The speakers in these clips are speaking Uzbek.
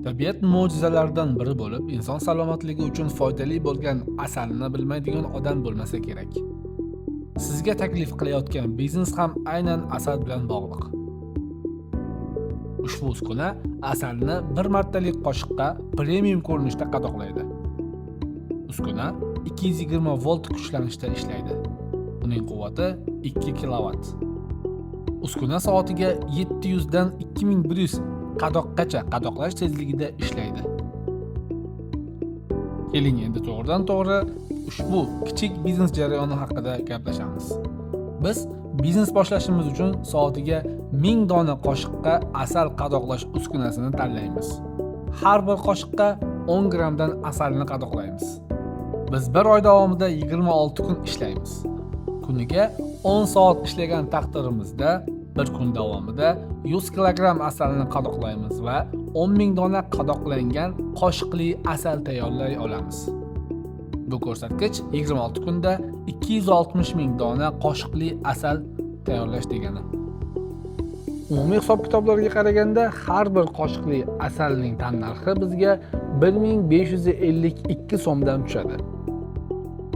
Tabiat mo'jizalaridan biri bo'lib, inson salomatligi uchun foydali bo'lgan asalni bilmaydigan odam bo'lmasa kerak. Sizga taklif qilayotgan biznes ham aynan asal bilan bog'liq. Ushbu uskuna asalni bir martalik qoshiqqa premium ko'rinishda qadoqlaydi. Uskuna 220 volt kuchlanishda ishlaydi. Uning quvvati 2 kilovatt. Uskuna soatiga 700 dan 2100 qadoqqacha qadoqlash tezligida ishlaydi. Keling endi to'g'ridan-to'g'ri ushbu kichik biznes jarayoni haqida gaplashamiz. Biz biznes boshlashimiz uchun soatiga 1000 dona qoshiqqa asal qadoqlash uskunasini tanlaymiz. Har bir qoshiqqa 10 grammdan asalni qadoqlaymiz. Biz bir oy davomida 26 kun ishlaymiz. Kuniga 10 soat ishlagan taqdirimizda bir kun davomida 100 kilogramm asalni qadoqlaymiz va 10 000 dona qadoqlangan qoshiqli asal tayyorlay olamiz. Bu ko'rsatkich 26 kunda 260 000 dona qoshiqli asal tayyorlash degani. Umumiy hisob-kitoblarga qaraganda har bir qoshiqli asalning tannarxi bizga 1552 so'mdan tushadi.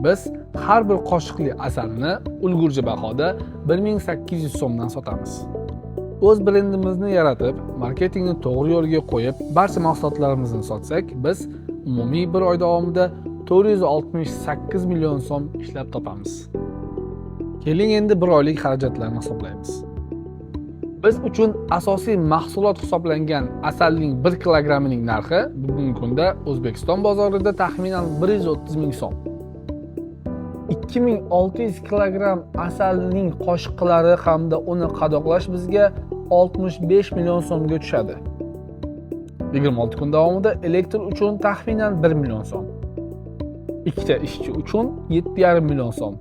Biz har bir qoshiqli asalni ulgurji bahoda 1800 so'mdan sotamiz. O'z brendimizni yaratib, marketingni to'g'ri yo'lga qo'yib, barcha mahsulotlarimizni sotsak, biz umumiy bir oy davomida 468 million so'm ishlab topamiz. Keling endi bir oylik xarajatlarni hisoblaymiz. Biz uchun asosiy mahsulot hisoblangan asalning 1 kilogrammining narxi bugungi kunda O'zbekiston bozorida taxminan 130 ming so'm. 2600 kilogramm asalning qoshiqlari hamda uni qadoqlash bizga 65 million so'mga tushadi. 26 kun davomida elektr uchun taxminan 1 million so'm. Ikkita ishchi uchun 7,5 million so'm.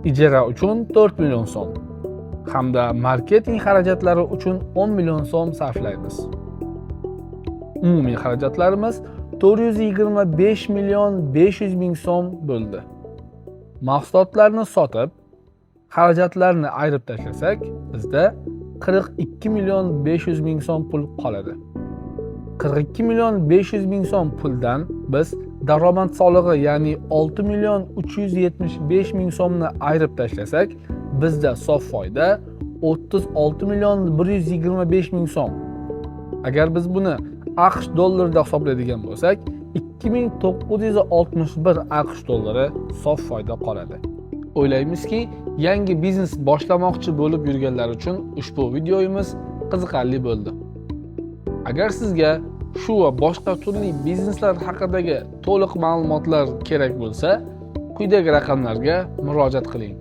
Ijara uchun 4 million so'm. Hamda marketing xarajatlari uchun 10 million so'm sarflaymiz. Umumiy xarajatlarimiz 425 million 500 ming so'm bo'ldi. Mahsulotlarni sotib, xarajatlarni ayirib tashlasak, bizda 42 million 500 ming so'm pul qoladi. 42 million 500 ming so'm puldan biz daromad solig'i, ya'ni 6 million 375 ming so'mni ayirib tashlasak, bizda sof foyda 36 million 125 ming so'm. Agar biz buni AQSh dollarida hisoblaydigan bo'lsak, 2961 AQSh dollari sof foyda qoladi. O'ylaymizki, yangi biznes boshlamoqchi bo'lib yurganlar uchun ushbu videomiz qiziqarli bo'ldi. Agar sizga shu va boshqa turli bizneslar haqidagi to'liq ma'lumotlar kerak bo'lsa, quyidagi raqamlarga murojaat qiling.